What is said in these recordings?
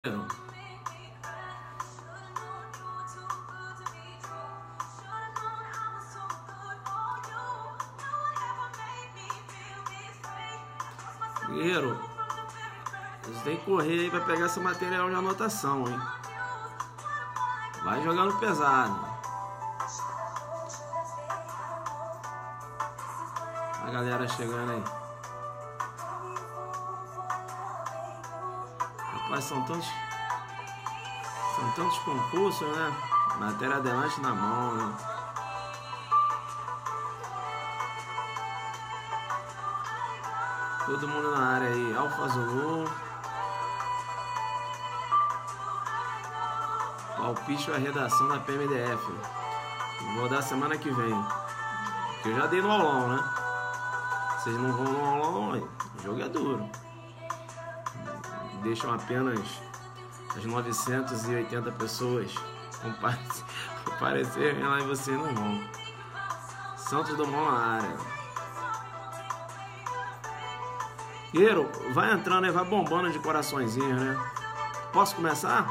Guerreiro, você tem que correr aí pra pegar esse material de anotação, hein? Vai jogando pesado. A galera chegando aí. Rapaz, são tantos concursos, né? Matéria adelante na mão, né? Todo mundo na área aí. Alfa Zulu. Palpite a redação da PMDF. Vou dar semana que vem. Porque eu já dei no aulão, né? Vocês não vão no aulão, aí. O jogo é duro. Deixam apenas as 980 pessoas comparecerem lá e vocês não vão. Santos Dumont na área. Guerreiro, vai entrando aí, vai bombando de coraçõezinhos, né? Posso começar?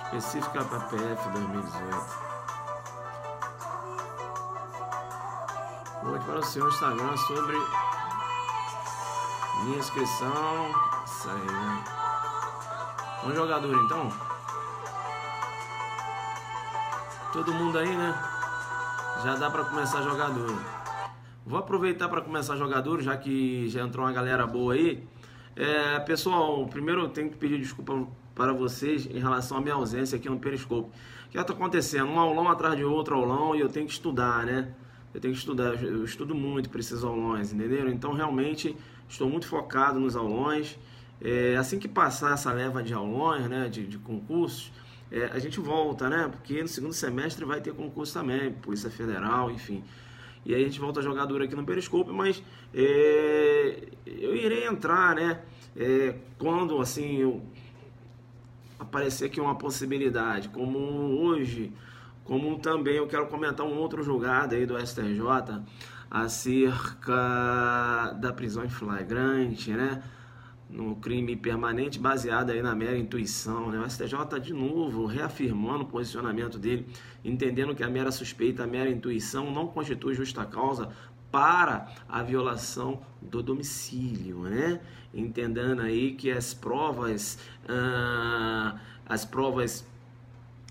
Específica para PF 2018. Vou para o seu Instagram sobre minha inscrição. Isso aí, né? Um jogador então. Todo mundo aí, né? Já dá para começar jogador. Vou aproveitar para começar jogador, já que já entrou uma galera boa aí. Pessoal, primeiro eu tenho que pedir desculpa para vocês em relação à minha ausência aqui no Periscope. O que está acontecendo? Um aulão atrás de outro aulão e eu tenho que estudar, né? Eu tenho que estudar, eu estudo muito para esses aulões, entenderam? Então realmente estou muito focado nos aulões. Assim que passar essa leva de aulões, né, de concursos, a gente volta, né? Porque no segundo semestre vai ter concurso também, Polícia Federal, enfim. E aí a gente volta a jogar duro aqui no Periscope, mas eu irei entrar, né? Quando assim aparecer aqui uma possibilidade, como hoje, como também eu quero comentar um outro julgado aí do STJ acerca da prisão em flagrante, né? No crime permanente baseado aí na mera intuição, né? O STJ de novo reafirmando o posicionamento dele, entendendo que a mera suspeita, a mera intuição não constitui justa causa para a violação do domicílio, né? Entendendo aí que as provas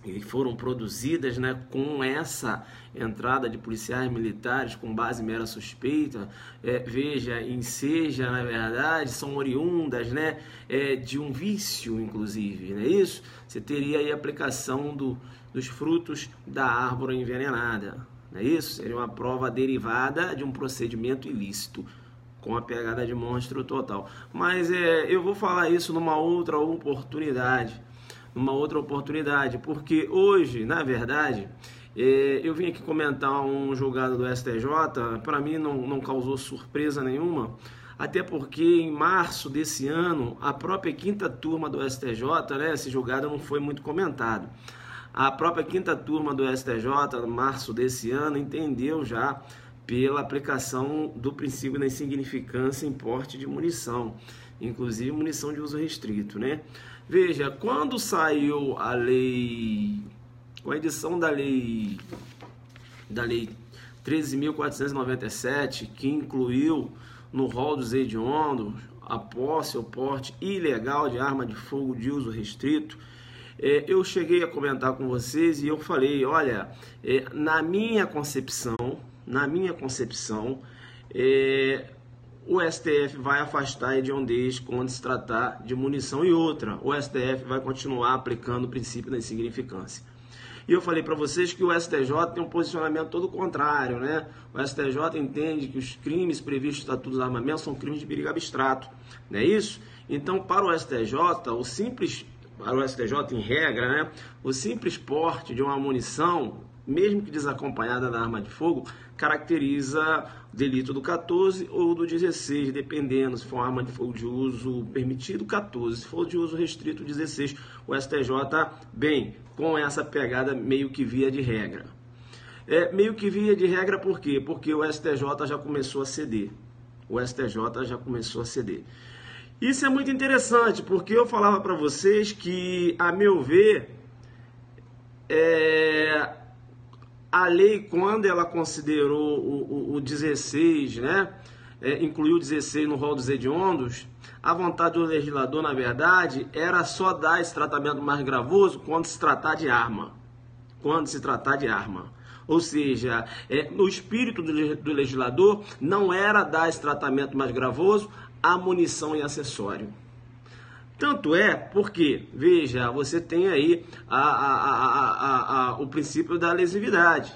que foram produzidas, né, com essa entrada de policiais militares com base em mera suspeita, na verdade, são oriundas, né, de um vício, inclusive, não é isso? Você teria aí a aplicação dos frutos da árvore envenenada, não é isso? Seria uma prova derivada de um procedimento ilícito, com a pegada de monstro total. Mas eu vou falar isso numa outra oportunidade, porque hoje, na verdade, eu vim aqui comentar um julgado do STJ, para mim não causou surpresa nenhuma, até porque em março desse ano, a própria quinta turma do STJ, né, esse julgado não foi muito comentado, a própria quinta turma do STJ, em março desse ano, entendeu já pela aplicação do princípio da insignificância em porte de munição, inclusive munição de uso restrito, né? Veja, quando saiu a lei, com a edição da lei 13.497, que incluiu no rol dos hediondos a posse ou porte ilegal de arma de fogo de uso restrito, eu cheguei a comentar com vocês e eu falei, olha, na minha concepção, o STF vai afastar a hediondez quando se tratar de munição e outra. O STF vai continuar aplicando o princípio da insignificância. E eu falei para vocês que o STJ tem um posicionamento todo contrário, né? O STJ entende que os crimes previstos no Estatuto dos Armamentos são crimes de perigo abstrato, não é isso? Então, para o STJ, em regra, né? O simples porte de uma munição, mesmo que desacompanhada da arma de fogo, caracteriza delito do 14 ou do 16, dependendo se for uma arma de fogo de uso permitido, 14, se for de uso restrito, 16. O STJ, bem, com essa pegada meio que via de regra. Meio que via de regra por quê? Porque o STJ já começou a ceder. o STJ já começou a ceder. Isso é muito interessante, porque eu falava para vocês que, a meu ver, a lei, quando ela considerou o 16, né, incluiu o 16 no rol dos hediondos, a vontade do legislador, na verdade, era só dar esse tratamento mais gravoso quando se tratar de arma. Quando se tratar de arma. Ou seja, no espírito do legislador não era dar esse tratamento mais gravoso a munição e acessório. Tanto é porque, veja, você tem aí o princípio da lesividade.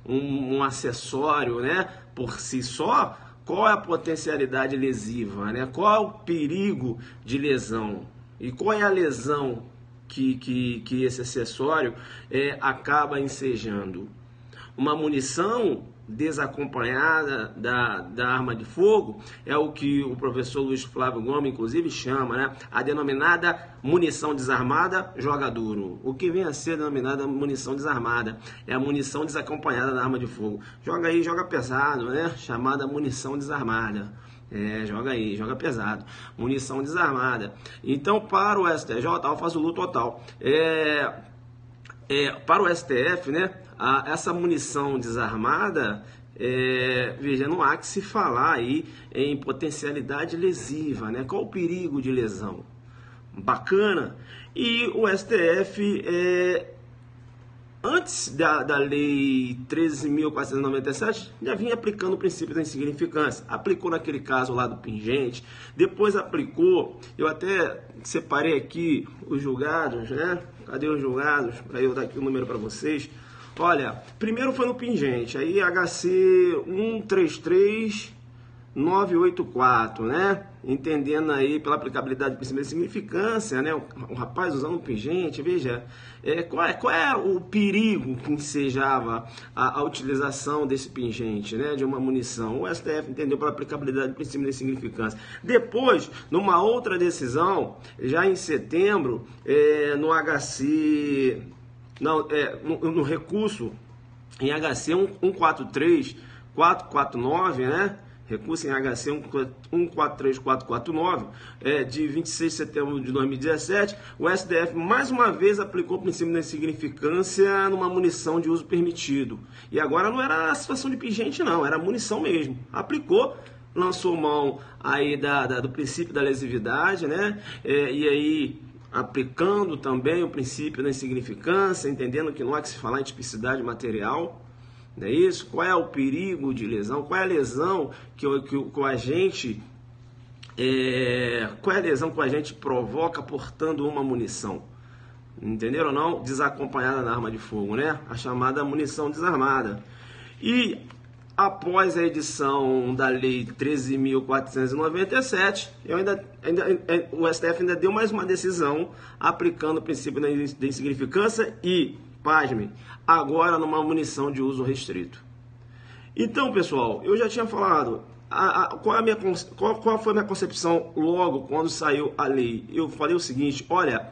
Um acessório, né, por si só, qual é a potencialidade lesiva, né? Qual é o perigo de lesão? E qual é a lesão que esse acessório acaba ensejando? Uma munição desacompanhada da arma de fogo é o que o professor Luiz Flávio Gomes, inclusive, chama, né, a denominada munição desarmada joga duro. O que vem a ser denominada munição desarmada é a munição desacompanhada da arma de fogo. Joga aí, joga pesado, né? Chamada munição desarmada. Joga aí, joga pesado. Munição desarmada. Então, para o STJ, eu faço luto total. Para o STF, né, essa munição desarmada, veja, não há que se falar aí em potencialidade lesiva, né? Qual o perigo de lesão? Bacana. E o STF, antes da lei 13.497, já vinha aplicando o princípio da insignificância. Aplicou naquele caso lá do pingente, depois aplicou, eu até separei aqui os julgados, né? Cadê os julgados? Para eu dar aqui o número para vocês. Olha, primeiro foi no pingente, aí HC 133984, né? Entendendo aí pela aplicabilidade do princípio de significância, né? O rapaz usando o pingente, veja, qual é o perigo que ensejava a utilização desse pingente, né? De uma munição. O STF entendeu pela aplicabilidade do princípio de significância. Depois, numa outra decisão, já em setembro, no HC... no recurso em HC 143449, né? Recurso em HC 143449, de 26 de setembro de 2017, o STF mais uma vez aplicou o princípio da insignificância numa munição de uso permitido. E agora não era a situação de pingente, não, era munição mesmo. Aplicou, lançou mão aí do princípio da lesividade, né? E aí, aplicando também o princípio da insignificância, entendendo que não há que se falar em tipicidade material, não é isso? Qual é o perigo de lesão? Qual é a lesão que o agente qual é a lesão que o agente provoca portando uma munição? Entenderam ou não? Desacompanhada da arma de fogo, né? A chamada munição desarmada. E após a edição da Lei 13.497, o STF ainda deu mais uma decisão aplicando o princípio da insignificância e, pasme, agora numa munição de uso restrito. Então, pessoal, eu já tinha falado, qual foi a minha concepção logo quando saiu a lei? Eu falei o seguinte, olha,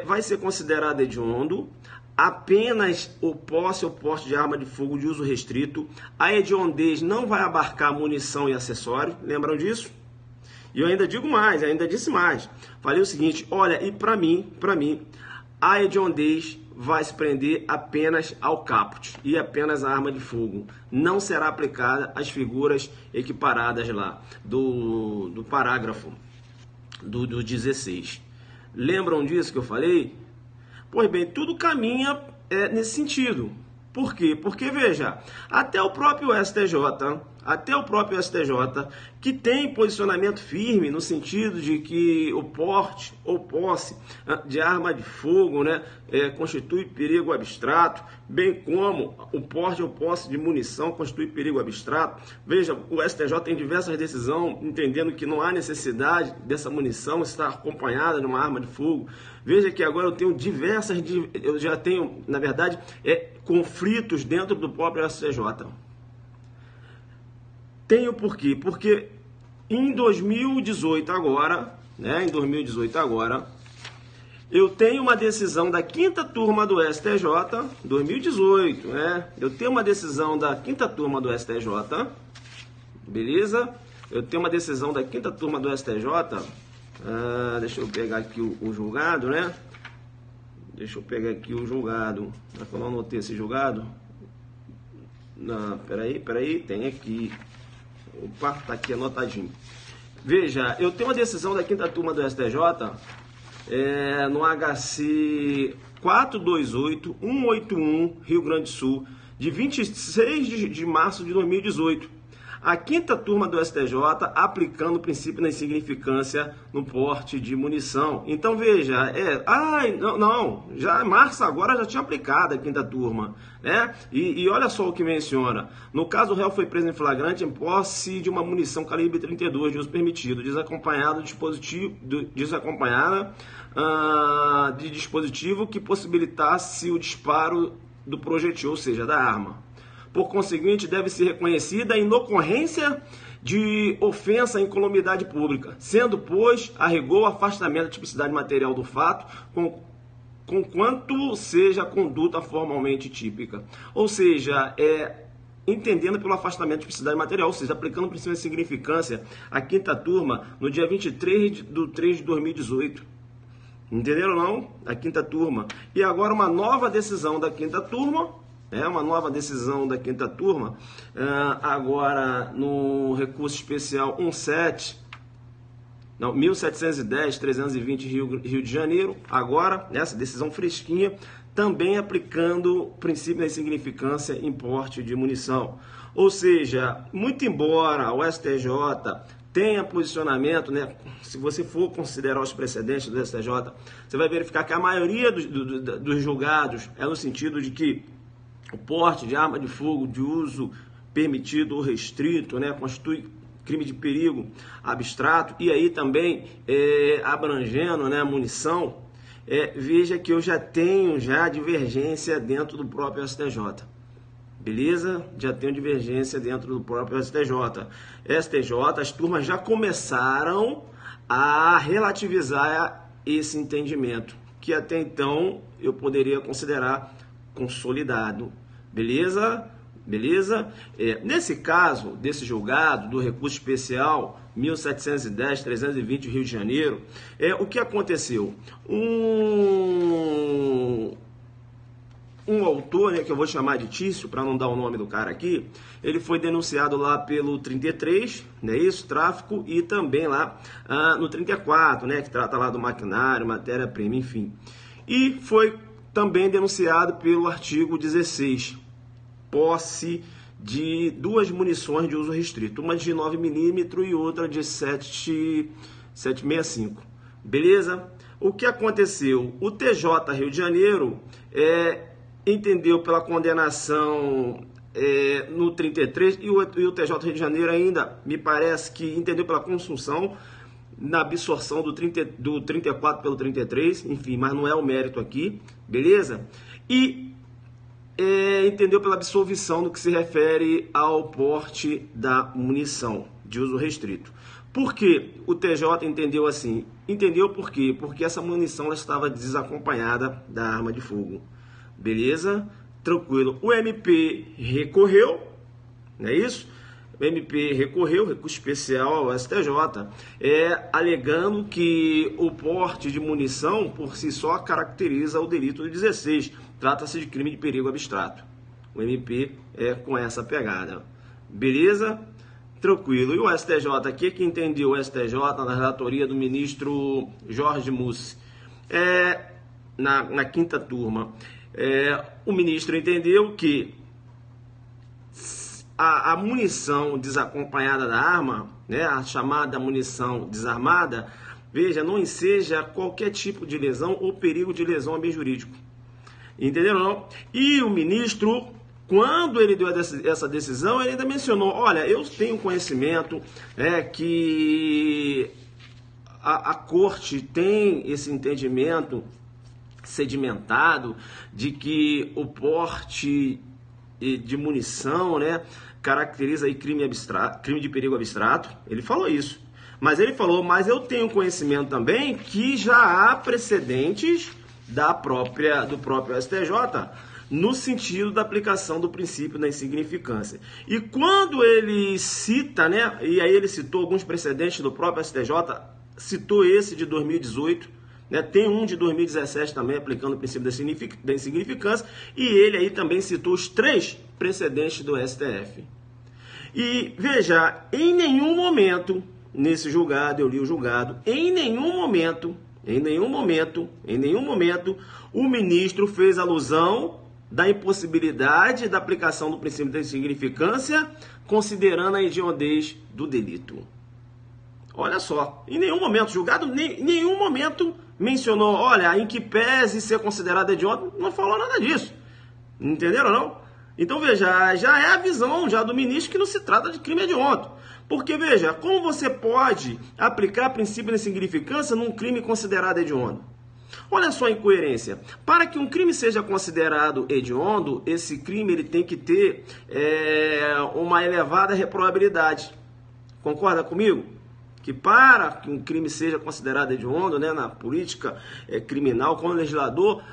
vai ser considerado hediondo apenas o posse ou porte de arma de fogo de uso restrito. A hediondez não vai abarcar munição e acessório, lembram disso? E eu ainda digo mais, ainda disse mais. Falei o seguinte, olha, e para mim, a hediondez vai se prender apenas ao caput e apenas à arma de fogo. Não será aplicada às figuras equiparadas lá do parágrafo do 16. Lembram disso que eu falei? Pois bem, tudo caminha nesse sentido. Por quê? Porque, veja, até o próprio STJ, que tem posicionamento firme no sentido de que o porte ou posse de arma de fogo, né, constitui perigo abstrato, bem como o porte ou posse de munição constitui perigo abstrato. Veja, o STJ tem diversas decisões entendendo que não há necessidade dessa munição estar acompanhada de uma arma de fogo. Veja que agora eu já tenho, na verdade, conflitos dentro do próprio STJ. Tenho por quê? Porque em 2018 agora, eu tenho uma decisão da 5ª turma do STJ, 2018, né? Eu tenho uma decisão da 5ª turma do STJ, beleza? eu tenho uma decisão da 5ª turma do STJ, deixa eu pegar aqui o julgado, né? Deixa eu pegar aqui o julgado, será que eu não anotei esse julgado? Não, peraí, tem aqui, opa, tá aqui anotadinho. Veja, eu tenho uma decisão da 5ª turma do STJ, no HC 428181, Rio Grande do Sul, de 26 de março de 2018. A 5ª turma do STJ aplicando o princípio da insignificância no porte de munição. Então veja, já em março agora já tinha aplicado a 5ª turma, né? E olha só o que menciona. No caso, o réu foi preso em flagrante em posse de uma munição calibre 32 de uso permitido, desacompanhada de dispositivo que possibilitasse o disparo do projetil, ou seja, da arma. Por conseguinte, deve ser reconhecida a inocorrência de ofensa à incolumidade pública, sendo, pois, a rigor o afastamento da tipicidade material do fato, conquanto seja a conduta formalmente típica. Ou seja, entendendo pelo afastamento de tipicidade material, ou seja, aplicando o princípio de significância, a 5ª turma, no dia 23 de 3 de 2018. Entenderam não? A 5ª turma. E agora uma nova decisão da 5ª turma, agora no recurso especial 1710-320 Rio de Janeiro, agora, nessa decisão fresquinha, também aplicando o princípio da insignificância em porte de munição. Ou seja, muito embora o STJ tenha posicionamento, né? Se você for considerar os precedentes do STJ, você vai verificar que a maioria dos julgados é no sentido de que o porte de arma de fogo de uso permitido ou restrito, né, constitui crime de perigo abstrato, e aí também abrangendo, né, a munição. Veja que eu já tenho divergência dentro do próprio STJ. Beleza? Já tenho divergência dentro do próprio STJ. As turmas já começaram a relativizar esse entendimento, que até então eu poderia considerar consolidado. Beleza? Nesse caso, desse julgado, do recurso especial 1710-320 Rio de Janeiro, o que aconteceu? Um autor, né, que eu vou chamar de Tício, para não dar o nome do cara aqui, ele foi denunciado lá pelo 33, né, isso, tráfico, e também lá no 34, né, que trata lá do maquinário, matéria-prima, enfim. E foi também denunciado pelo artigo 16, posse de 2 munições de uso restrito, uma de 9mm e outra de 7,65. Beleza? O que aconteceu? O TJ Rio de Janeiro entendeu pela condenação no 33 e o TJ Rio de Janeiro ainda, me parece que entendeu pela consunção na absorção do 34 pelo 33, enfim, mas não é o mérito aqui, beleza? E entendeu pela absolvição no que se refere ao porte da munição de uso restrito. Por que o TJ entendeu assim? Entendeu por quê? Porque essa munição ela estava desacompanhada da arma de fogo. Beleza? Tranquilo. O MP recorreu, não é isso? O MP recorreu, recurso especial ao STJ, alegando que o porte de munição por si só caracteriza o delito do 16. Trata-se de crime de perigo abstrato. O MP com essa pegada. Beleza? Tranquilo. E o STJ aqui, que entendeu o STJ na relatoria do ministro Jorge Mussi, na 5ª turma, o ministro entendeu que a munição desacompanhada da arma, né, a chamada munição desarmada, veja, não enseja qualquer tipo de lesão ou perigo de lesão a bem jurídico. Entenderam não? E o ministro, quando ele deu essa decisão, ele ainda mencionou, olha, eu tenho conhecimento que a corte tem esse entendimento sedimentado de que o porte de munição, né, caracteriza aí crime de perigo abstrato. Ele falou isso. Mas ele falou, mas eu tenho conhecimento também que já há precedentes do próprio STJ no sentido da aplicação do princípio da insignificância. E quando ele cita, né, e aí ele citou alguns precedentes do próprio STJ, citou esse de 2018, né, tem um de 2017 também aplicando o princípio da insignificância, e ele aí também citou os 3 precedentes do STF. E veja, em nenhum momento, nesse julgado, eu li o julgado, em nenhum momento, o ministro fez alusão da impossibilidade da aplicação do princípio da insignificância, considerando a hediondez do delito. Olha só, em nenhum momento, julgado, em nenhum momento mencionou, olha, em que pese ser considerado hediondo, não falou nada disso. Entenderam, não? Então, veja, já é a visão já do ministro que não se trata de crime hediondo. Porque, veja, como você pode aplicar princípio da insignificância num crime considerado hediondo? Olha só a incoerência. Para que um crime seja considerado hediondo, esse crime ele tem que ter uma elevada reprovabilidade. Concorda comigo? Que para que um crime seja considerado hediondo, né, na política criminal, como legislador,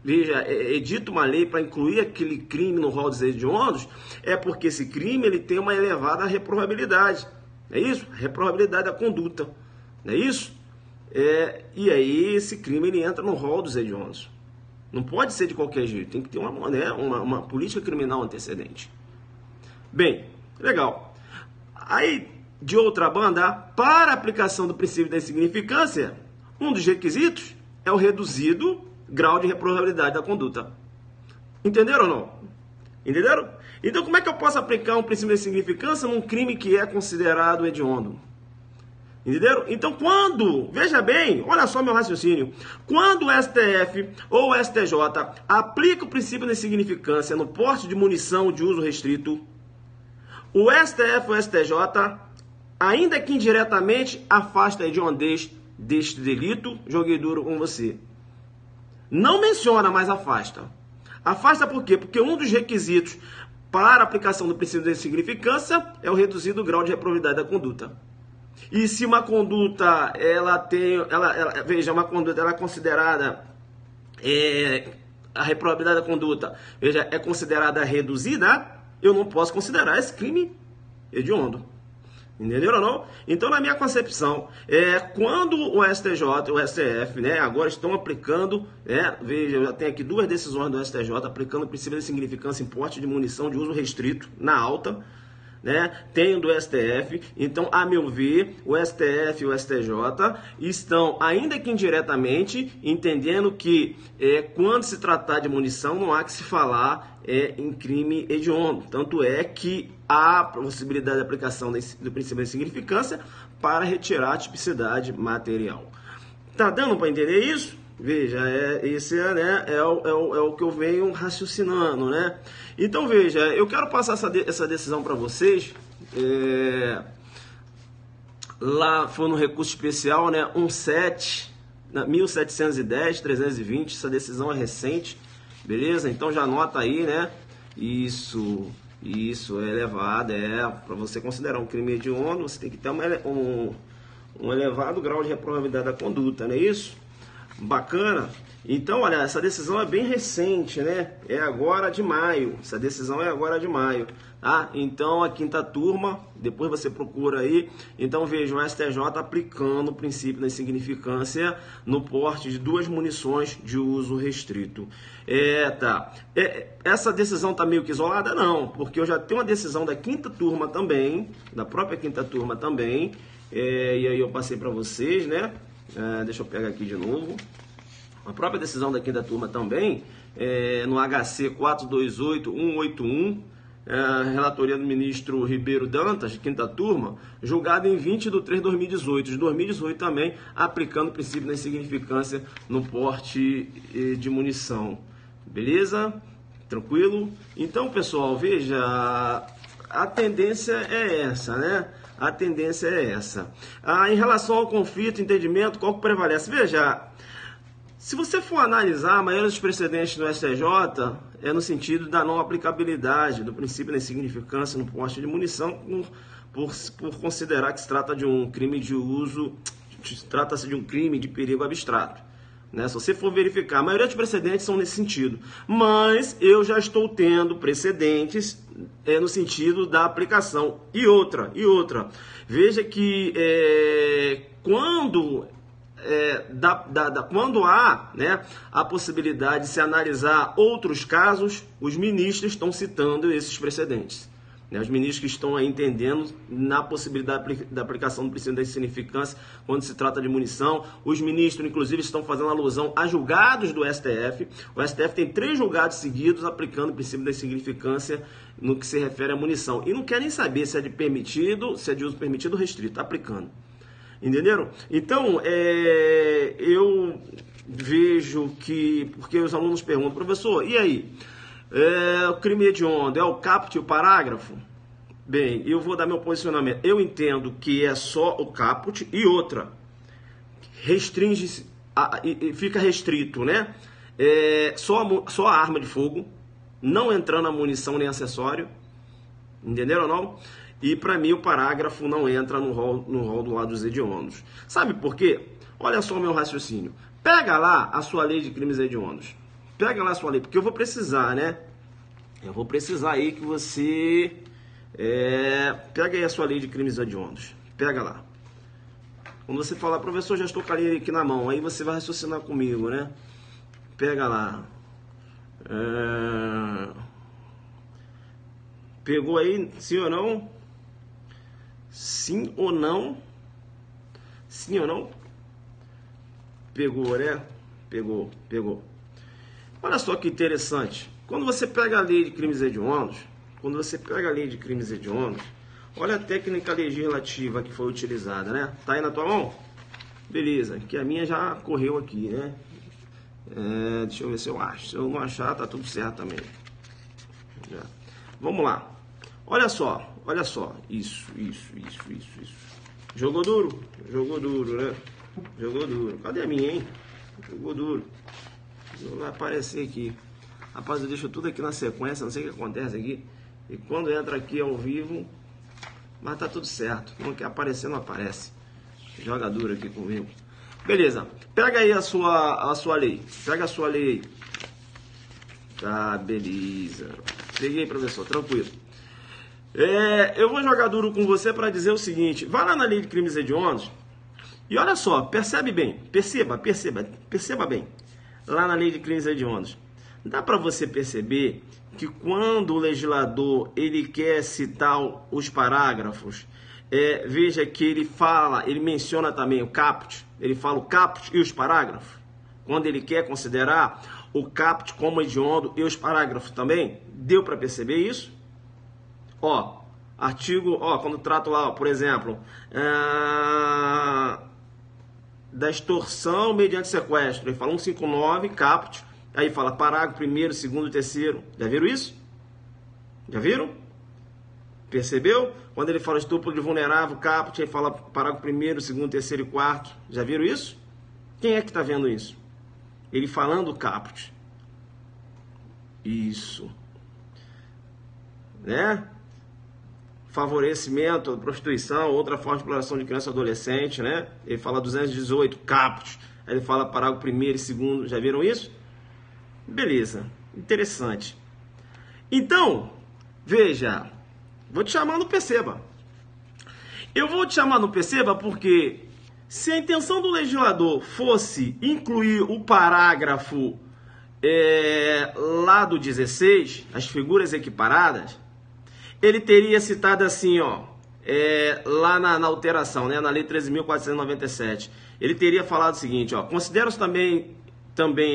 veja, edita uma lei para incluir aquele crime no rol dos hediondos, é porque esse crime ele tem uma elevada reprovabilidade. É isso? Reprovabilidade da conduta. Não é isso? E aí esse crime ele entra no rol dos hediondos. Não pode ser de qualquer jeito, tem que ter uma política criminal antecedente. Bem, legal. Aí, de outra banda, para a aplicação do princípio da insignificância, um dos requisitos é o reduzido grau de reprovabilidade da conduta. Entenderam ou não? Entenderam? Então, como é que eu posso aplicar um princípio da insignificância num crime que é considerado hediondo? Entenderam? Então, veja bem, olha só meu raciocínio, quando o STF ou o STJ aplica o princípio da insignificância no porte de munição de uso restrito, o STF ou o STJ, ainda que indiretamente, afasta a hediondez deste delito, joguei duro com você. Não menciona, mas afasta. Afasta por quê? Porque um dos requisitos para a aplicação do princípio da insignificância é o reduzido grau de reprovabilidade da conduta. E se uma conduta, uma conduta ela é considerada, a reprovabilidade da conduta, veja, é considerada reduzida, eu não posso considerar esse crime hediondo. Entenderam ou não? Então, na minha concepção, quando o STJ e o STF, né, agora estão aplicando, veja, eu já tenho aqui 2 decisões do STJ aplicando o princípio da insignificância em porte de munição de uso restrito na alta, né? Tem do STF, então, a meu ver, o STF e o STJ estão, ainda que indiretamente, entendendo que quando se tratar de munição, não há que se falar em crime hediondo. Tanto é que há possibilidade de aplicação do princípio da insignificância para retirar a tipicidade material. Tá dando para entender isso? Veja, esse é o que eu venho raciocinando, né? Então, veja, eu quero passar essa decisão para vocês. Lá foi no recurso especial, né? 1710-320, essa decisão é recente, beleza? Então já anota aí, né? Isso é elevado, para você considerar um crime hediondo, você tem que ter um elevado grau de reprovabilidade da conduta, não é isso? Bacana. Então, olha, essa decisão é bem recente, né? É agora de maio. Essa decisão é agora de maio, tá? Então, a 5ª turma, depois você procura aí. Então, veja, o STJ aplicando o princípio da insignificância no porte de 2 munições de uso restrito. Essa decisão tá meio que isolada? Não, porque eu já tenho uma decisão da 5ª turma também, da própria 5ª turma também, e aí eu passei para vocês, né? Deixa eu pegar aqui de novo. A própria decisão da 5ª turma também, no HC 428181, relatoria do ministro Ribeiro Dantas, 5ª turma, julgado em 20/3/2018. De 2018 também, aplicando o princípio da insignificância no porte de munição. Beleza? Tranquilo? Então, pessoal, veja, a tendência é essa, né? A tendência é essa. Em relação ao conflito, entendimento, qual que prevalece? Veja, se você for analisar, a maioria dos precedentes do STJ é no sentido da não aplicabilidade do princípio da insignificância no porte de munição, por considerar que se trata de um crime de uso, trata-se de um crime de perigo abstrato. né? Se você for verificar, a maioria dos precedentes são nesse sentido. Mas eu já estou tendo precedentes no sentido da aplicação. E outra. Veja que quando há, né, a possibilidade de se analisar outros casos, os ministros estão citando esses precedentes. Né? Os ministros que estão aí entendendo na possibilidade da aplicação do princípio da insignificância quando se trata de munição. Os ministros, inclusive, estão fazendo alusão a julgados do STF. O STF tem 3 julgados seguidos aplicando o princípio da insignificância no que se refere à munição. E não quer nem saber se é de permitido, se é de uso permitido ou restrito, está aplicando. Entenderam? Então, eu vejo que, porque os alunos perguntam, professor, e aí? O crime hediondo é o caput e o parágrafo? Bem, eu vou dar meu posicionamento. Eu entendo que é só o caput e outra. Restringe-se, fica restrito, né? Só a arma de fogo, não entrando a munição nem acessório. Entenderam ou não? E para mim o parágrafo não entra no rol do lado dos hediondos. Sabe por quê? Olha só o meu raciocínio. Pega lá a sua lei de crimes hediondos. Pega lá a sua lei, porque eu vou precisar, né? Eu vou precisar aí que você... pega aí a sua lei de crimes hediondos. Pega lá. Quando você falar, professor, já estou com a lei aqui na mão, aí você vai raciocinar comigo, né? Pega lá. Pegou aí, sim ou não? Sim ou não? Sim ou não? Pegou, né? Pegou. Olha só que interessante. Quando você pega a lei de crimes hediondos, olha a técnica legislativa que foi utilizada, né? Tá aí na tua mão? Beleza, que a minha já correu aqui, né? Deixa eu ver se eu acho. Se eu não achar, tá tudo certo também. Já. Vamos lá. Olha só. Isso. Jogou duro, né? Jogou duro. Cadê a minha, hein? Jogou duro. Não vai aparecer aqui. Rapaz, eu deixo tudo aqui na sequência, não sei o que acontece aqui. E quando entra aqui ao vivo, mas tá tudo certo. Não quer aparecer, não aparece. Joga duro aqui comigo. Beleza. Pega aí a sua lei. Pega a sua lei. Tá, beleza. Peguei, professor, tranquilo. Eu vou jogar duro com você para dizer o seguinte. Vai lá na lei de crimes hediondos e olha só, perceba bem. Lá na lei de crimes hediondos, dá para você perceber que quando o legislador ele quer citar os parágrafos, veja que ele menciona também o caput, ele fala o caput e os parágrafos. Quando ele quer considerar o caput como hediondo e os parágrafos também, deu para perceber isso? Artigo, quando trato lá, por exemplo, da extorsão mediante sequestro, ele fala 159, caput, aí fala parágrafo 1º, 2º, 3º, já viram isso? Já viram? Percebeu? Quando ele fala estupro de vulnerável, caput, ele fala parágrafo 1º, 2º, 3º e 4º, já viram isso? Quem é que está vendo isso? Ele falando caput. Isso. Né? Favorecimento, prostituição, outra forma de exploração de criança e adolescente, né? Ele fala 218, caput. Aí ele fala parágrafo 1º e 2º, já viram isso? Beleza, interessante. Então, veja, vou te chamar no perceba. Eu vou te chamar no perceba porque se a intenção do legislador fosse incluir o parágrafo lá do 16, as figuras equiparadas, ele teria citado assim, lá na alteração, né, na Lei 13.497, ele teria falado o seguinte, considera-se também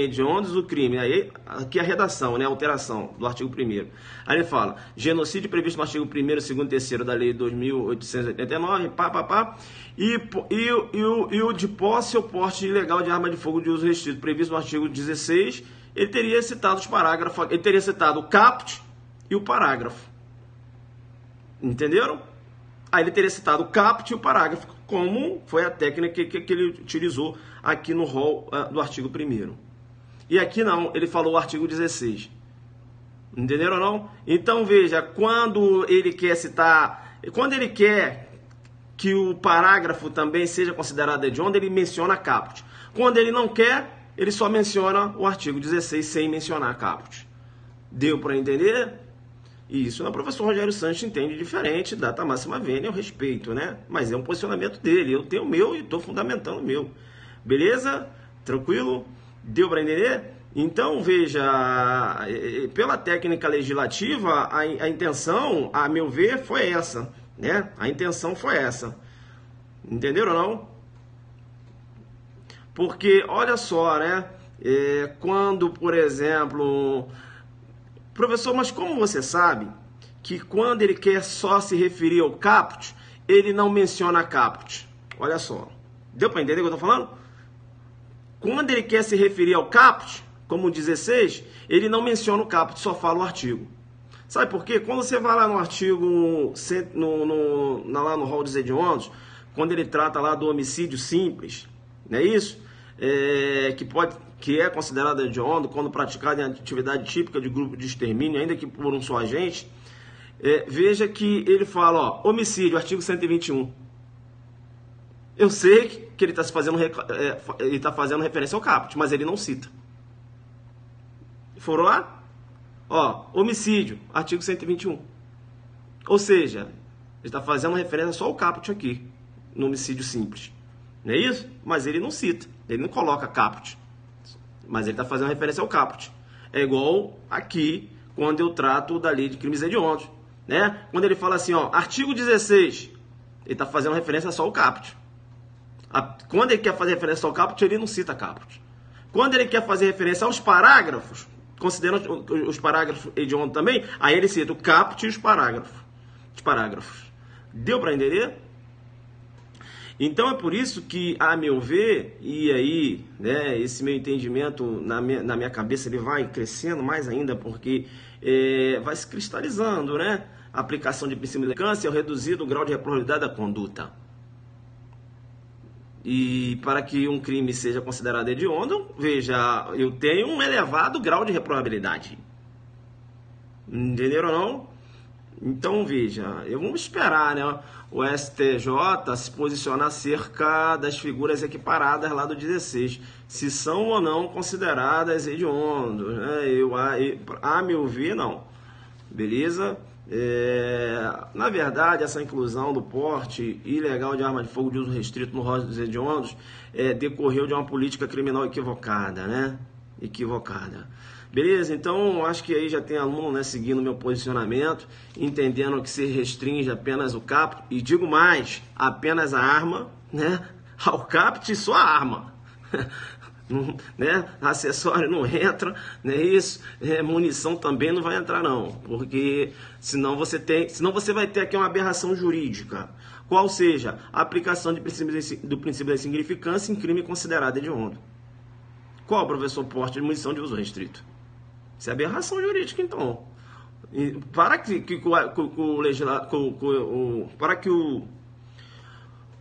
hediondos o crime, aí aqui a redação, né, a alteração do artigo 1º. Aí ele fala, genocídio previsto no artigo 1º, 2º e 3º da Lei 2.889, e o de posse ou porte ilegal de arma de fogo de uso restrito, previsto no artigo 16, ele teria citado os parágrafos, ele teria citado o caput e o parágrafo. Entenderam? Aí ele teria citado o caput e o parágrafo, como foi a técnica que ele utilizou aqui no rol do artigo 1º. E aqui não, ele falou o artigo 16. Entenderam ou não? Então veja, quando ele quer que o parágrafo também seja considerado hediondo, ele menciona caput. Quando ele não quer, ele só menciona o artigo 16 sem mencionar caput. Deu para entender? Isso, o professor Rogério Sanches entende diferente, data máxima vênia, eu respeito, né? Mas é um posicionamento dele, eu tenho o meu e estou fundamentando o meu. Beleza? Tranquilo? Deu para entender? Então, veja, pela técnica legislativa, a intenção, a meu ver, foi essa, né? A intenção foi essa. Entenderam ou não? Porque, olha só, né? Quando, por exemplo... Professor, mas como você sabe que quando ele quer só se referir ao caput, ele não menciona caput? Olha só. Deu para entender o que eu estou falando? Quando ele quer se referir ao caput, como o 16, ele não menciona o caput, só fala o artigo. Sabe por quê? Quando você vai lá no artigo, lá no rol dos hediondos, quando ele trata lá do homicídio simples, não é isso? Que é considerado hediondo quando praticado em atividade típica de grupo de extermínio, ainda que por um só agente, veja que ele fala, ó, homicídio, artigo 121. Eu sei que ele está fazendo referência ao caput, mas ele não cita. Foram lá? Ó, homicídio, artigo 121. Ou seja, ele está fazendo referência só ao caput aqui, no homicídio simples. Não é isso? Mas ele não cita, ele não coloca caput. Mas ele está fazendo referência ao caput. É igual aqui, quando eu trato da lei de crimes hediondos, né? Quando ele fala assim, ó, artigo 16, ele está fazendo referência só ao caput. Quando ele quer fazer referência ao caput, ele não cita caput. Quando ele quer fazer referência aos parágrafos, considerando os parágrafos hediondos também, aí ele cita o caput e os parágrafos. Deu para entender? Então é por isso que, a meu ver, e aí, né, esse meu entendimento na minha cabeça ele vai crescendo mais ainda, porque vai se cristalizando, né? A aplicação de princípio de implicância é o reduzido grau de reprobabilidade da conduta. E para que um crime seja considerado hediondo, veja, eu tenho um elevado grau de reprobabilidade. Entenderam ou não? Então, veja, vamos esperar, né, o STJ se posicionar acerca das figuras equiparadas lá do 16, se são ou não consideradas hediondos, né? A meu ver, não. Beleza? Na verdade, essa inclusão do porte ilegal de arma de fogo de uso restrito no rol dos hediondos decorreu de uma política criminal equivocada, né? Equivocada. Beleza? Então, acho que aí já tem aluno, né, seguindo o meu posicionamento, entendendo que se restringe apenas o caput, e digo mais, apenas a arma, né? Ao caput só a arma. Né? Acessório não entra, não é isso? Munição também não vai entrar não, porque senão você vai ter aqui uma aberração jurídica, qual seja a aplicação do princípio da insignificância em crime considerado hediondo. Qual, professor? Porte de munição de uso restrito. Isso é aberração jurídica, então. Para que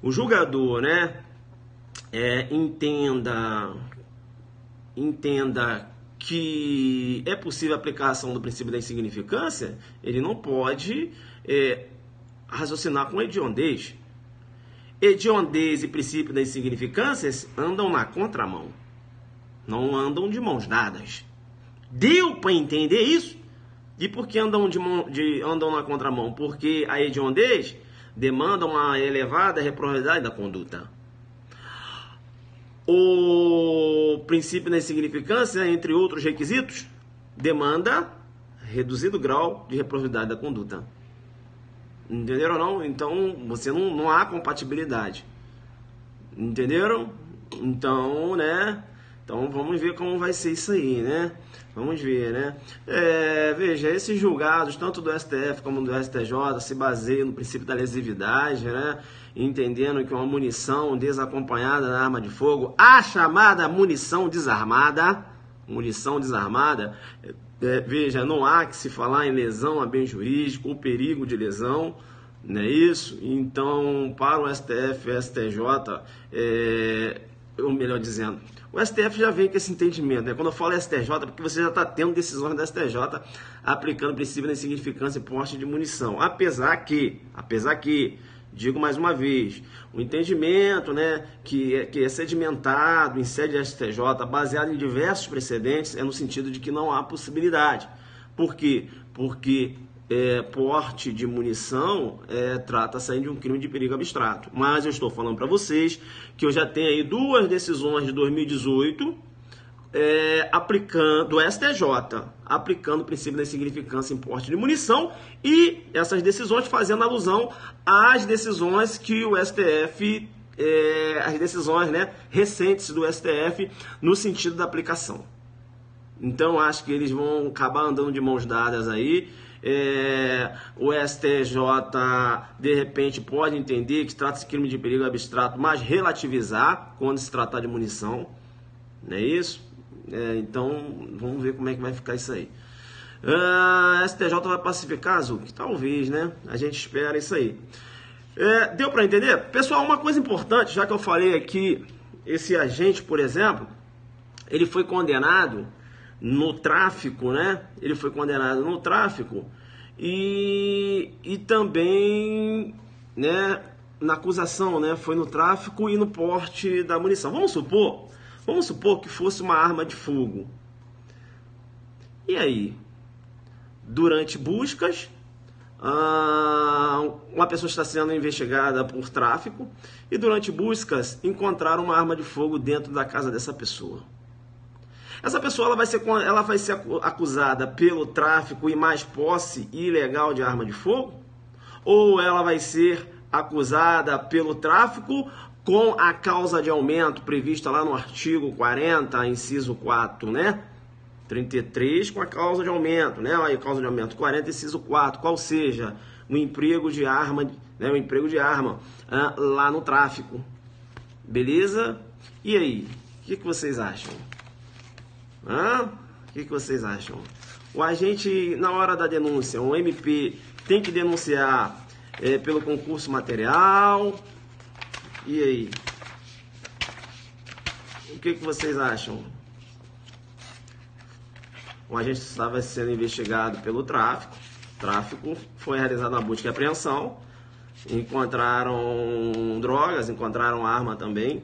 o julgador, né, entenda que é possível a aplicação do princípio da insignificância, ele não pode raciocinar com hediondez. Hediondez e princípio da insignificância andam na contramão, não andam de mãos dadas. Deu para entender isso? E por que andam na contramão? Porque a hediondez demanda uma elevada reprobabilidade da conduta. O princípio da insignificância, entre outros requisitos, demanda reduzido grau de reprobabilidade da conduta. Entenderam ou não? Então, você não há compatibilidade. Entenderam? Então, né? Então, vamos ver como vai ser isso aí, né? Vamos ver, né? Veja, esses julgados, tanto do STF como do STJ, se baseiam no princípio da lesividade, né? Entendendo que uma munição desacompanhada da arma de fogo, a chamada munição desarmada, veja, não há que se falar em lesão a bem jurídico, ou perigo de lesão, não é isso? Então, para o STF e STJ, ou melhor dizendo, o STF já vem com esse entendimento, né? Quando eu falo STJ, é porque você já está tendo decisões da STJ aplicando o princípio da insignificância e porte de munição. Apesar que, digo mais uma vez, o entendimento, né, que é sedimentado em sede STJ, baseado em diversos precedentes, é no sentido de que não há possibilidade. Por quê? Porque porte de munição trata-se de um crime de perigo abstrato. Mas eu estou falando para vocês que eu já tenho aí 2 decisões de 2018 aplicando, do STJ, aplicando o princípio da insignificância em porte de munição, e essas decisões fazendo alusão às decisões que o STF, as decisões, né, recentes do STF no sentido da aplicação. Então acho que eles vão acabar andando de mãos dadas aí. O STJ de repente pode entender que trata-se de crime de perigo abstrato, mas relativizar quando se tratar de munição, não é isso? Então vamos ver como é que vai ficar isso aí. STJ vai pacificar, Zuc? Talvez, né? A gente espera isso aí. Deu para entender? Pessoal, uma coisa importante, já que eu falei aqui, esse agente, por exemplo, ele foi condenado no tráfico, né? Ele foi condenado no tráfico e também, né, na acusação, né, foi no tráfico e no porte da munição. Vamos supor que fosse uma arma de fogo. E aí, durante buscas, uma pessoa está sendo investigada por tráfico e durante buscas encontraram uma arma de fogo dentro da casa dessa pessoa. Essa pessoa ela vai ser acusada pelo tráfico e mais posse ilegal de arma de fogo? Ou ela vai ser acusada pelo tráfico com a causa de aumento prevista lá no artigo 40, inciso 4, né? 33 com a causa de aumento, né? Aí, causa de aumento 40, inciso 4, qual seja o emprego de arma, né? O emprego de arma lá no tráfico. Beleza? E aí? O que vocês acham? O que vocês acham? O agente, na hora da denúncia, o MP tem que denunciar pelo concurso material. E aí? O que vocês acham? O agente estava sendo investigado pelo tráfico. Tráfico, foi realizada uma busca e apreensão. Encontraram drogas, encontraram arma também.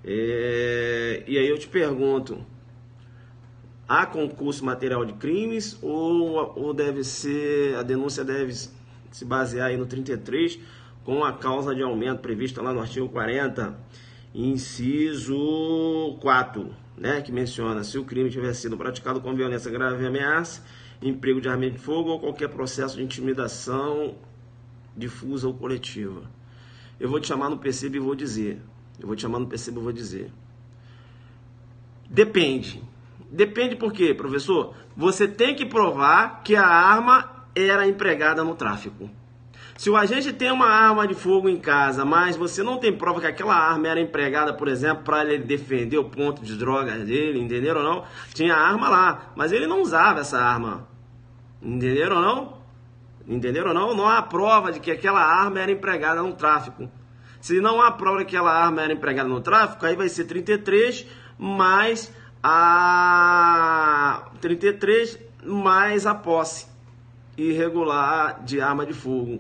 E aí eu te pergunto, há concurso material de crimes ou deve ser, a denúncia deve se basear aí no 33 com a causa de aumento prevista lá no artigo 40, inciso 4, né, que menciona se o crime tiver sido praticado com violência grave e ameaça, emprego de arma de fogo ou qualquer processo de intimidação difusa ou coletiva. Eu vou te chamar no PCB e vou dizer. Depende. Depende por quê, professor? Você tem que provar que a arma era empregada no tráfico. Se o agente tem uma arma de fogo em casa, mas você não tem prova que aquela arma era empregada, por exemplo, para ele defender o ponto de drogas dele, entenderam ou não? Tinha arma lá, mas ele não usava essa arma. Entenderam ou não? Entenderam ou não? Não há prova de que aquela arma era empregada no tráfico. Se não há prova de que aquela arma era empregada no tráfico, aí vai ser 33 mais a posse irregular de arma de fogo.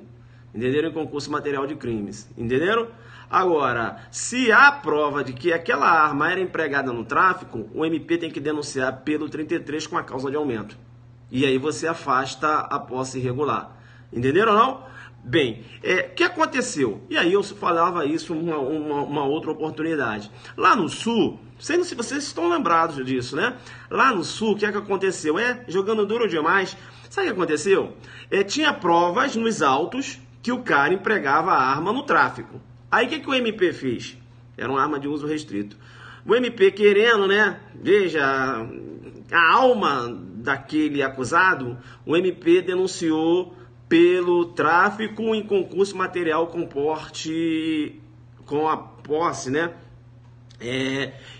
Entenderam? Em concurso material de crimes. Entenderam? Agora, se há prova de que aquela arma era empregada no tráfico, o MP tem que denunciar pelo 33 com a causa de aumento. E aí você afasta a posse irregular. Entenderam ou não? Bem, o que aconteceu? E aí eu falava isso uma outra oportunidade. Lá no Sul, sei se vocês estão lembrados disso, né? Lá no Sul, o que aconteceu? Jogando duro demais. Sabe o que aconteceu? Tinha provas nos autos que o cara empregava a arma no tráfico. Aí o que o MP fez? Era uma arma de uso restrito. O MP querendo, né? Veja, a alma daquele acusado, o MP denunciou pelo tráfico em concurso material com porte, com a posse, né?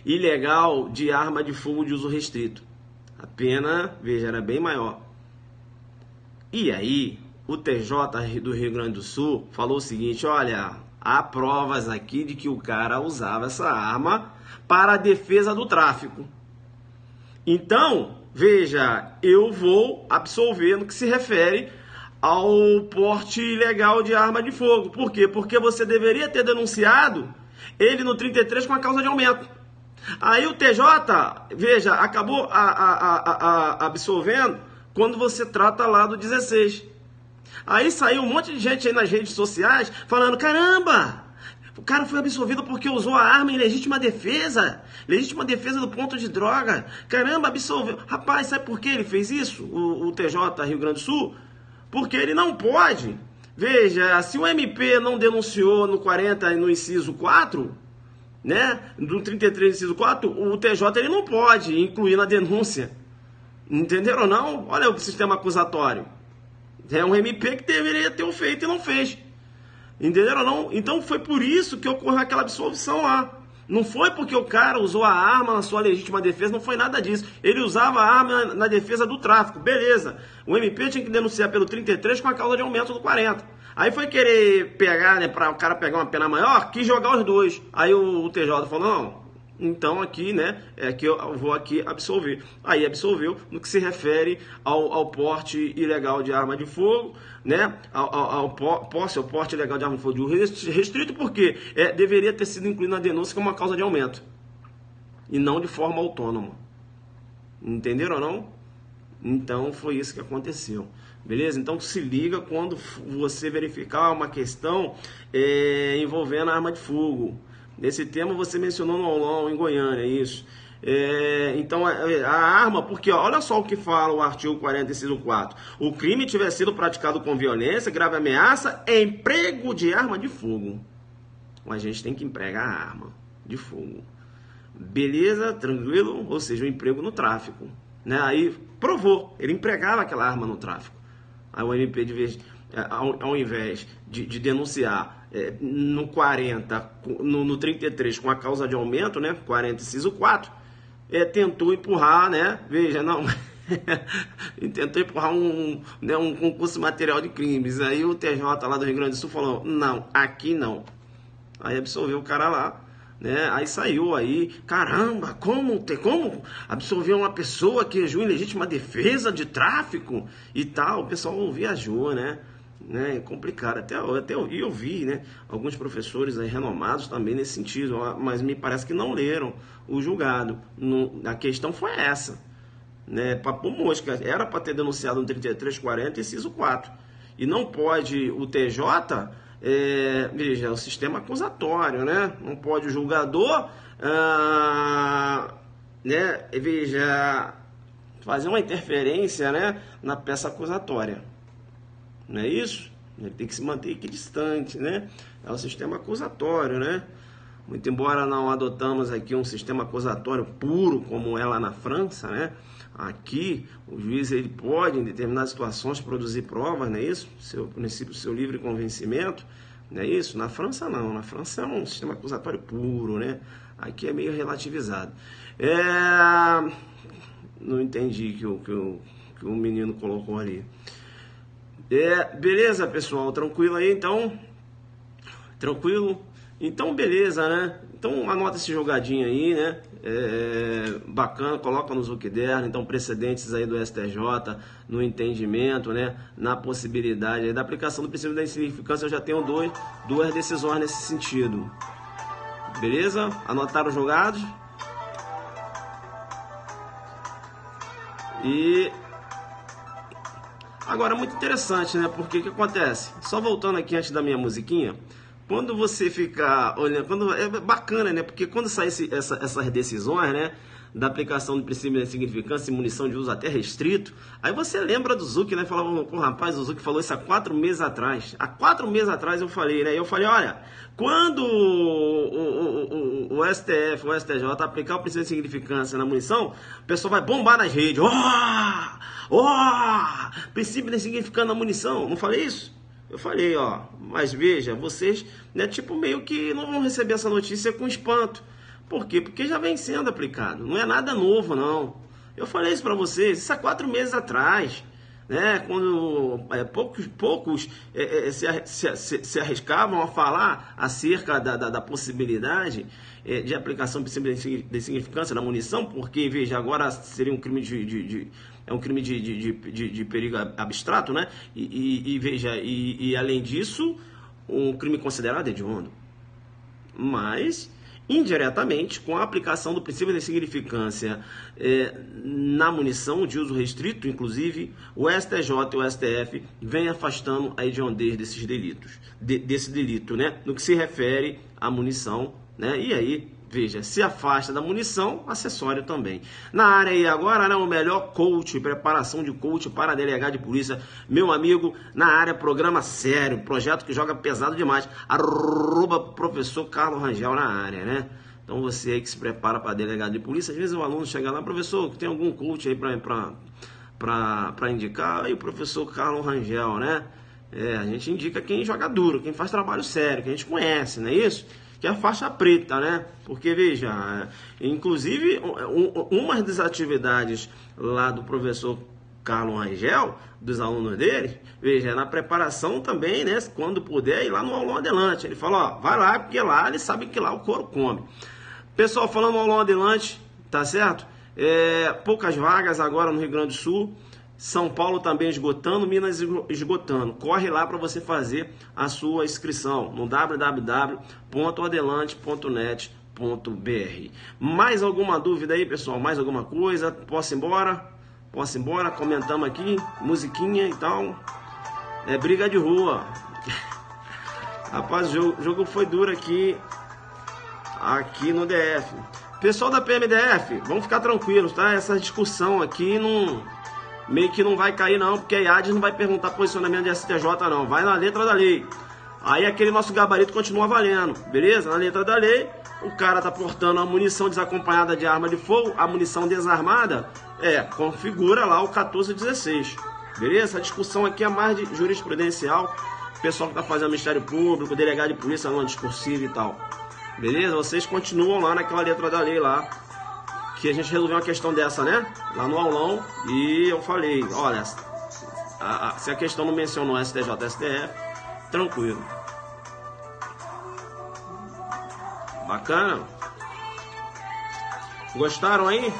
Ilegal de arma de fogo de uso restrito. A pena, veja, era bem maior. E aí, o TJ do Rio Grande do Sul falou o seguinte: olha, há provas aqui de que o cara usava essa arma para a defesa do tráfico. Então, veja, eu vou absolver no que se refere ao porte ilegal de arma de fogo. Por quê? Porque você deveria ter denunciado ele no 33 com a causa de aumento. Aí o TJ, veja, acabou absolvendo quando você trata lá do 16. Aí saiu um monte de gente aí nas redes sociais falando, caramba, o cara foi absolvido porque usou a arma em legítima defesa do ponto de droga. Caramba, absolveu. Rapaz, sabe por que ele fez isso, o TJ Rio Grande do Sul? Porque ele não pode. Veja, se o MP não denunciou no 40 e no inciso 4, né, do 33 inciso 4, o TJ ele não pode incluir na denúncia. Entenderam ou não? Olha o sistema acusatório. É um MP que deveria ter feito e não fez. Entenderam ou não? Então foi por isso que ocorreu aquela absolvição lá. Não foi porque o cara usou a arma na sua legítima defesa, não foi nada disso. Ele usava a arma na defesa do tráfico, beleza. O MP tinha que denunciar pelo 33 com a causa de aumento do 40. Aí foi querer pegar, né, para o cara pegar uma pena maior, quis jogar os dois. Aí o TJ falou, não, então aqui, né, é que eu vou aqui absolver. Aí absolveu no que se refere ao porte ilegal de arma de fogo, né, ao porte ilegal de arma de fogo restrito, porque deveria ter sido incluído na denúncia como uma causa de aumento, e não de forma autônoma. Entenderam ou não? Então foi isso que aconteceu. Beleza? Então se liga quando você verificar uma questão envolvendo a arma de fogo. Nesse tema você mencionou no aulão em Goiânia, isso. Então a arma, porque ó, olha só o que fala o artigo 40, inciso 4. O crime tiver sido praticado com violência, grave ameaça, emprego de arma de fogo. A gente tem que empregar a arma de fogo. Beleza? Tranquilo? Ou seja, o emprego no tráfico. Né? Aí provou, ele empregava aquela arma no tráfico. Aí o MP, ao invés de denunciar no 40, no 33 com a causa de aumento, né, 40 inciso 4, tentou empurrar, né, veja, não, tentou empurrar um concurso material de crimes. Aí o TJ lá do Rio Grande do Sul falou, não, aqui não. Aí absolveu o cara lá. Né? Aí saiu aí, caramba, como absolver uma pessoa que agiu em legítima defesa de tráfico e tal, o pessoal viajou, né? É complicado, até eu vi, né, alguns professores aí renomados também nesse sentido, mas me parece que não leram o julgado. A questão foi essa, né? Papo mosca, era para ter denunciado no 3340 inciso 4, e não pode o TJ. Veja, o sistema acusatório, né? Não pode o julgador, né? Veja, fazer uma interferência, né, na peça acusatória. Não é isso? Ele tem que se manter equidistante, né? É o sistema acusatório, né? Muito embora não adotamos aqui um sistema acusatório puro como é lá na França, né? Aqui, o juiz ele pode, em determinadas situações, produzir provas, não é isso? O princípio do seu livre convencimento, não é isso? Na França, não. Na França é um sistema acusatório puro, né? Aqui é meio relativizado. Não entendi que o menino colocou ali. Beleza, pessoal? Tranquilo aí, então? Tranquilo? Então, beleza, né? Então, anota esse jogadinho aí, né? Bacana, coloca no Zuckerberg. Então, precedentes aí do STJ, no entendimento, né? Na possibilidade aí da aplicação do princípio da insignificância, eu já tenho duas decisões nesse sentido. Beleza? Anotaram os jogados? E agora, muito interessante, né? Porque o que acontece? Só voltando aqui antes da minha musiquinha. Quando você fica olhando, é bacana, né? Porque quando saem essas decisões, né? Da aplicação do princípio da insignificância e munição de uso até restrito, aí você lembra do Zuc, né? Falava, pô, rapaz, o Zuc falou isso há 4 meses atrás. Há 4 meses atrás eu falei, né? Eu falei, olha, quando o STF, o STJ aplicar o princípio da insignificância na munição, o pessoal vai bombar nas redes. Princípio da insignificância na munição. Não falei isso? Eu falei, ó, mas veja, vocês, né, tipo, meio que não vão receber essa notícia com espanto. Por quê? Porque já vem sendo aplicado. Não é nada novo, não. Eu falei isso pra vocês, isso há 4 meses atrás. né? Quando poucos se arriscavam a falar acerca da possibilidade de aplicação de significância da munição, porque, veja, agora seria um crime de perigo abstrato, né? Veja, além disso, um crime considerado hediondo. Mas, indiretamente, com a aplicação do princípio de significância na munição de uso restrito, inclusive, o STJ e o STF vêm afastando a hediondez desses delitos, desse delito, né? No que se refere à munição, né? E aí, veja, se afasta da munição, acessório também. Na área aí agora, né, o melhor coach, preparação de coach para delegado de polícia, meu amigo, na área, programa sério, projeto que joga pesado demais, @professor Carlos Rangel na área, né? Então você aí que se prepara para delegado de polícia, às vezes o aluno chega lá, professor, tem algum coach aí para indicar? Aí o professor Carlos Rangel, né? A gente indica quem joga duro, quem faz trabalho sério, que a gente conhece, não é isso? Que é a faixa preta, né? Porque, veja, inclusive, uma das atividades lá do professor Carlos Rangel, dos alunos dele, veja, na preparação também, né? Quando puder, ir lá no aulão adelante. Ele fala, ó, vai lá, porque lá ele sabe que lá o couro come. Pessoal, falando no aulão adelante, tá certo? Poucas vagas agora no Rio Grande do Sul. São Paulo também esgotando, Minas esgotando. Corre lá para você fazer a sua inscrição no www.adelante.net.br. Mais alguma dúvida aí, pessoal? Mais alguma coisa? Posso ir embora? Posso ir embora? Comentamos aqui, musiquinha e tal. Briga de rua. Rapaz, o jogo foi duro aqui no DF. Pessoal da PMDF, vamos ficar tranquilos, tá? Essa discussão aqui meio que não vai cair não, porque a IADES não vai perguntar posicionamento de STJ não, vai na letra da lei. Aí aquele nosso gabarito continua valendo, beleza? Na letra da lei, o cara tá portando a munição desacompanhada de arma de fogo, a munição desarmada, configura lá o 1416, beleza? A discussão aqui é mais de jurisprudencial, o pessoal que tá fazendo Ministério Público, delegado de polícia, não discursivo e tal, beleza? Vocês continuam lá naquela letra da lei lá, que a gente resolveu uma questão dessa, né? Lá no aulão, e eu falei, olha, se a questão não mencionou STJ, STF, tranquilo. Bacana? Gostaram aí?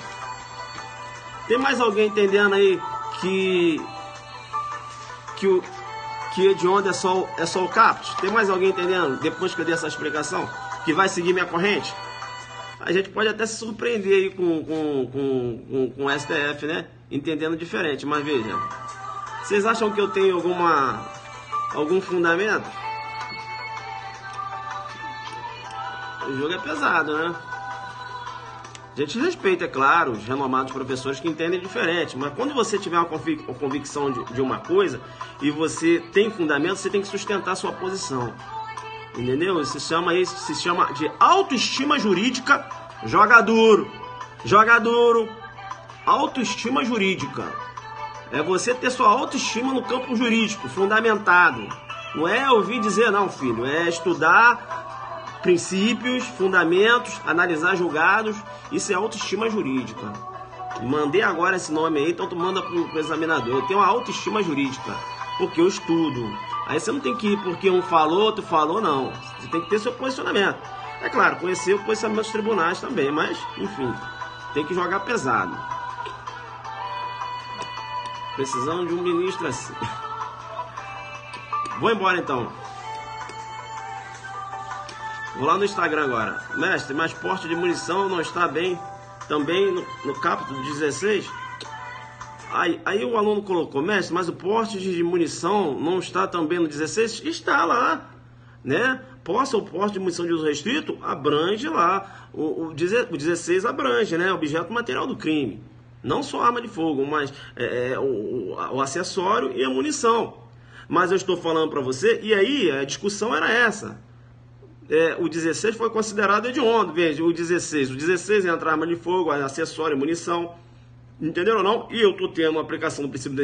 Tem mais alguém entendendo aí que hediondo é só o CAPT? Tem mais alguém entendendo, depois que eu dei essa explicação, que vai seguir minha corrente? A gente pode até se surpreender aí com o STF, né? Entendendo diferente, mas veja, vocês acham que eu tenho algum fundamento? O jogo é pesado, né? A gente respeita, é claro, os renomados professores que entendem diferente, mas quando você tiver uma convicção de uma coisa e você tem fundamento, você tem que sustentar a sua posição. Entendeu? Isso se chama de autoestima jurídica. Joga duro, autoestima jurídica. É você ter sua autoestima no campo jurídico, fundamentado. Não é ouvir dizer não, filho. É estudar princípios, fundamentos, analisar julgados. Isso é autoestima jurídica. Mandei agora esse nome aí, então tu manda pro examinador. Eu tenho uma autoestima jurídica, porque eu estudo. Aí você não tem que ir porque um falou, outro falou, não. Você tem que ter seu posicionamento. É claro, conhecer o posicionamento dos tribunais também, mas, enfim, tem que jogar pesado. Precisamos de um ministro assim. Vou embora então. Vou lá no Instagram agora. Mestre, mas porte de munição não está bem também no capítulo 16? Aí o aluno colocou, mestre, mas o porte de munição não está também no 16? Está lá, né? Posse ou porte de munição de uso restrito abrange lá, o 16 abrange, né? Objeto material do crime. Não só arma de fogo, mas o acessório e a munição. Mas eu estou falando para você, e aí a discussão era essa. O 16 foi considerado hediondo, veja, o 16 entra arma de fogo, acessório e munição. Entenderam ou não? E eu estou tendo a aplicação do princípio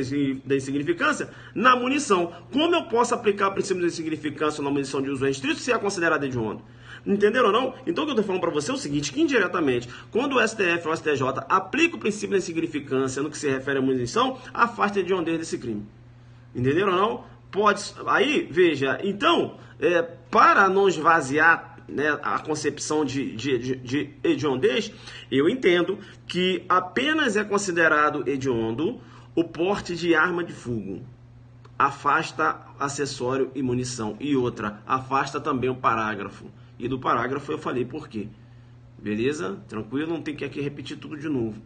da insignificância na munição. Como eu posso aplicar o princípio da insignificância na munição de uso restrito se é considerada hedionda? Entenderam ou não? Então o que eu estou falando para você é o seguinte, que indiretamente, quando o STF ou o STJ aplica o princípio da insignificância no que se refere à munição, afasta a hediondez desse crime. Entenderam ou não? Pode. Aí, veja, então, para não esvaziar, né, a concepção de hediondez, eu entendo que apenas é considerado hediondo o porte de arma de fogo. Afasta acessório e munição. E outra, afasta também o parágrafo. E do parágrafo eu falei por quê. Beleza? Tranquilo? Não tem que aqui repetir tudo de novo.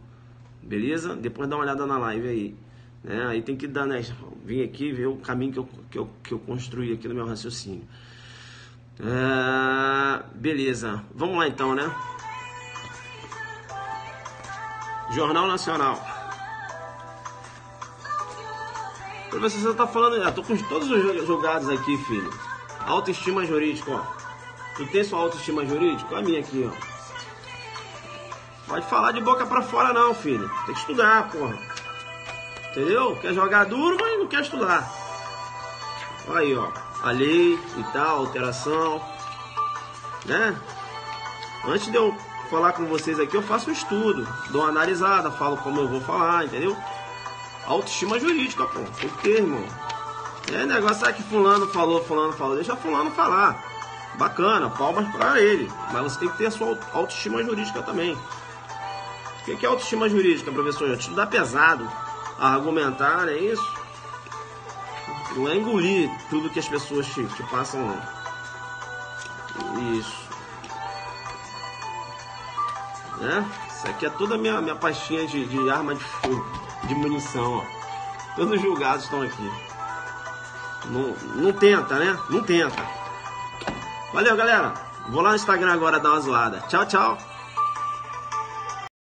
Beleza? Depois dá uma olhada na live aí. Aí tem que dar, né? Vim aqui ver o caminho que eu construí aqui no meu raciocínio. Beleza, vamos lá então, né? Jornal Nacional. Professor, você tá falando, tô com todos os jogados aqui, filho. Autoestima jurídica, ó. Tu tem sua autoestima jurídica? A minha aqui, ó. Pode falar de boca pra fora não, filho. Tem que estudar, porra. Entendeu? Quer jogar duro, mas não quer estudar. Olha aí, ó. A lei e tal, alteração, né? Antes de eu falar com vocês aqui, eu faço um estudo, dou uma analisada, falo como eu vou falar, entendeu? Autoestima jurídica, pô. Tem que ter, irmão. Negócio é que fulano falou, deixa fulano falar. Bacana, palmas pra ele. Mas você tem que ter a sua autoestima jurídica também. O que é autoestima jurídica, professor? Estudar pesado, argumentar, não é isso? Não é engolir tudo que as pessoas te passam, não. Isso. Isso aqui é toda a minha pastinha de arma de fogo, de munição, ó. Todos os julgados estão aqui. Não tenta, né? Não tenta. Valeu, galera. Vou lá no Instagram agora dar uma zoada. Tchau, tchau.